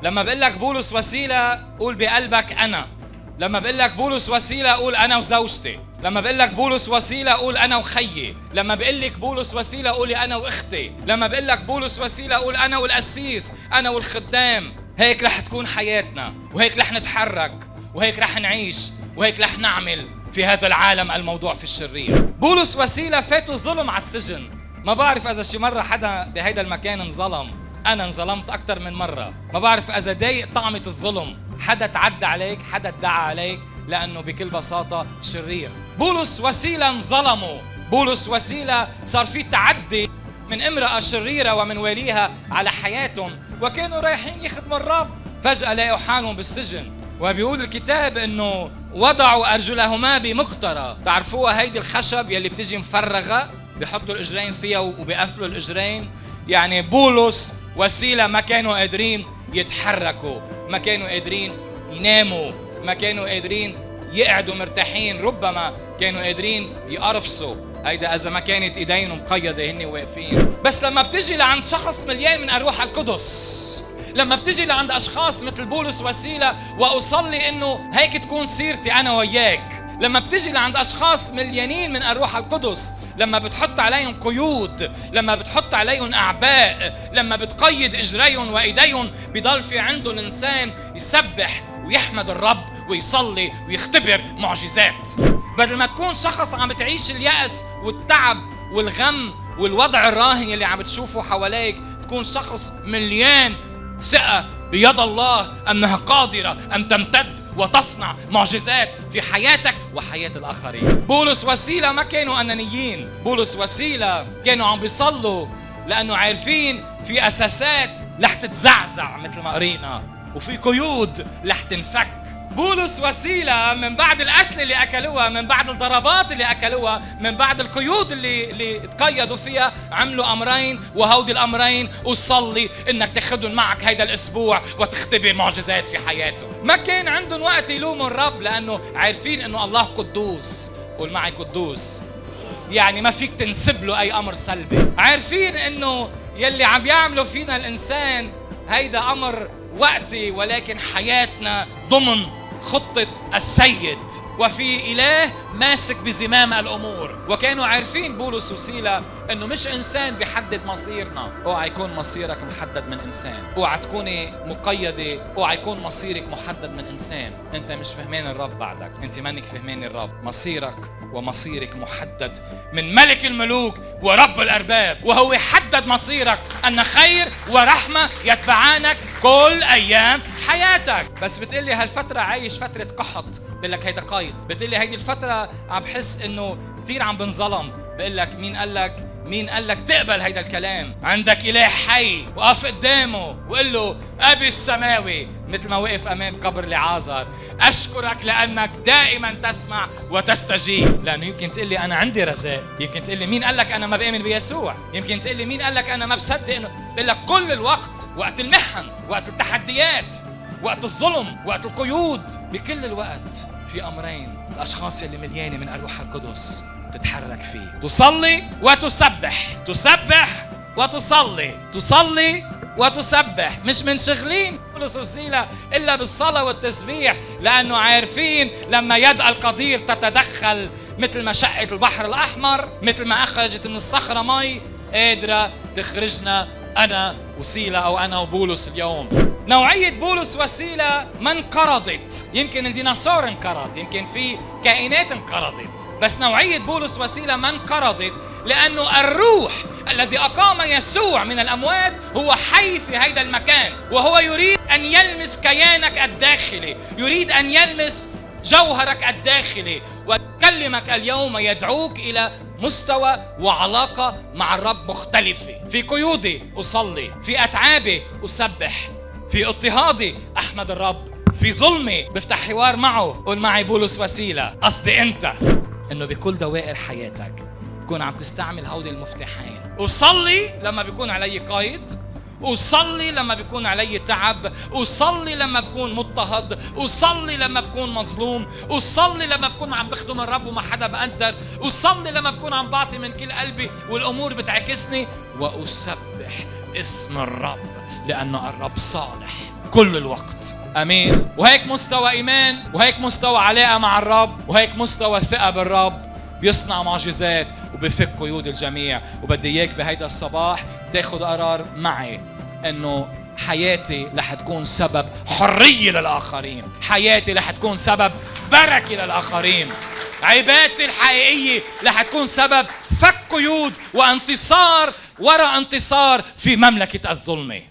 لما بقول لك بولس وسيلة قول بقلبك أنا. لما بقول لك بولس وسيلة قول أنا وزوجتي. لما بقول لك بولس وسيلة قول أنا وخيي. لما بقول لك بولس وسيلة قولي أنا وأختي. لما بقول لك بولس وسيلة قول أنا والقسيس، أنا والخدام. هيك رح تكون حياتنا، وهيك رح نتحرك، وهيك رح نعيش، وهيك رح نعمل في هذا العالم الموضوع في الشرير. بولس وسيلة فاتوا ظلم على السجن. ما بعرف إذا شي مرة حدا بهيدا المكان انظلم. أنا انظلمت أكتر من مرة. ما بعرف إذا ضايق طعمة الظلم. حدا تعدى عليك، حدا ادعى عليك، لأنه بكل بساطة شرير. بولس وسيلة انظلموا. بولس وسيلة صار في تعدي من امرأة شريرة ومن واليها على حياتهم، وكانوا رايحين يخدموا الرب. فجأة لقوا حالهم بالسجن. وبيقول الكتاب إنه وضعوا أرجلهما بمقطرة. تعرفوها هيدي الخشب يلي بتجي مفرغة، بيحطوا الإجرين فيها وبيقفلوا الإجرين. يعني بولس وسيلة ما كانوا قادرين يتحركوا، ما كانوا قادرين يناموا، ما كانوا قادرين يقعدوا مرتاحين، ربما كانوا قادرين يقرفصوا. هيدا إذا ما كانت إيدينهم مقيدة هن واقفين. بس لما بتجي لعند شخص مليان من أروح القدس، لما بتجي لعند أشخاص مثل بولس وسيلة، وأصلي إنه هيك تكون سيرتي أنا وياك. لما بتجي لعند أشخاص مليانين من الروح القدس، لما بتحط عليهم قيود، لما بتحط عليهم أعباء، لما بتقيد إجريهم وإيديهم، بيضل في عنده الإنسان يسبح ويحمد الرب ويصلي ويختبر معجزات. بدل ما تكون شخص عم بتعيش اليأس والتعب والغم والوضع الراهن اللي عم بتشوفه حواليك، تكون شخص مليان ثقة بيد الله أنها قادرة أن تمتد وتصنع معجزات في حياتك وحياة الآخرين. بولس وسيلة ما كانوا أنانيين. بولس وسيلة كانوا عم بيصلوا لأنه عارفين في أساسات رح تتزعزع مثل ما قرينا، وفي قيود رح تنفك. بولس وسيلة من بعد القتل اللي أكلوها، من بعد الضربات اللي أكلوها، من بعد القيود اللي تقيدوا فيها، عملوا أمرين، وهودي الأمرين وصلي إنك تاخدهم معك هيدا الأسبوع وتختبر معجزات في حياته. ما كان عندهم وقت يلوموا الرب، لأنه عارفين إنه الله قدوس. قول معي قدوس، يعني ما فيك تنسب له أي أمر سلبي. عارفين إنه يلي عم يعملوا فينا الإنسان هيدا أمر وقتي، ولكن حياتنا ضمن خطة السيد، وفي إله ماسك بزمام الأمور. وكانوا عارفين بولس وسيلة أنه مش إنسان بيحدد مصيرنا. اوعى يكون مصيرك محدد من إنسان، اوعى تكوني مقيدة، اوعى يكون مصيرك محدد من إنسان. أنت مش فهمان الرب بعدك، أنت مانك فهمان الرب. مصيرك ومصيرك محدد من ملك الملوك ورب الأرباب، وهو حدد مصيرك أن خير ورحمة يتبعانك كل أيام حياتك. بس بتقلي هالفترة عايش فترة قحط، بقول لك هيدا قيد. بتقلي هيدي الفترة عم بحس إنه كتير عم بنظلم، بقول لك مين قال لك تقبل هيدا الكلام؟ عندك إله حي، وقف قدامه وقل له أبي السماوي، مثل ما وقف أمام قبر لعازر، أشكرك لأنك دائما تسمع وتستجيب. لأنه يمكن تقلي أنا عندي رجاء، يمكن تقلي مين قال لك أنا ما بآمن بيسوع، يمكن تقلي مين قال لك أنا ما بصدق إنه. بقول لك كل الوقت، وقت المحن، وقت التحديات، وقت الظلم، وقت القيود، بكل الوقت في أمرين الأشخاص اللي مليانة من الروح القدس تتحرك فيه: تصلي وتسبح. تسبح وتصلي، تصلي وتسبح. مش منشغلين بولس وسيلة إلا بالصلاة والتسبيح، لأنه عارفين لما يد القدير تتدخل، مثل ما شقت البحر الأحمر، مثل ما أخرجت من الصخرة مي، قادرة تخرجنا أنا وسيلة أو أنا وبولس اليوم. نوعية بولس وسيلة ما انقرضت. يمكن الديناصور انقرض، يمكن في كائنات انقرضت، بس نوعية بولس وسيلة ما انقرضت، لأنه الروح الذي أقام يسوع من الأموات هو حي في هذا المكان، وهو يريد أن يلمس كيانك الداخلي، يريد أن يلمس جوهرك الداخلي، ويكلمك اليوم، يدعوك إلى مستوى وعلاقة مع الرب مختلفة. في قيودي أصلي، في أتعابي أسبح، في اضطهادي أحمد الرب، في ظلمي بفتح حوار معه. قول معي بولس وسيلة، قصدي أنت، إنه بكل دوائر حياتك تكون عم تستعمل هودي المفتاحين. أصلي لما بيكون علي قيد، أصلي لما بيكون علي تعب، أصلي لما بكون مضطهد، أصلي لما بكون مظلوم، أصلي لما بكون عم بخدم الرب وما حدا بقدر، أصلي لما بكون عم بعطي من كل قلبي والأمور بتعكسني، وأسبح اسم الرب لأن الرب صالح. كل الوقت. امين. وهيك مستوى ايمان، وهيك مستوى علاقه مع الرب، وهيك مستوى ثقه بالرب بيصنع معجزات وبفك قيود الجميع. وبدي اياك بهيدا الصباح تاخذ قرار معي انه حياتي رح تكون سبب حريه للاخرين، حياتي رح تكون سبب بركه للاخرين، عبادتي الحقيقيه رح تكون سبب فك قيود وانتصار وراء انتصار في مملكه الظلمه.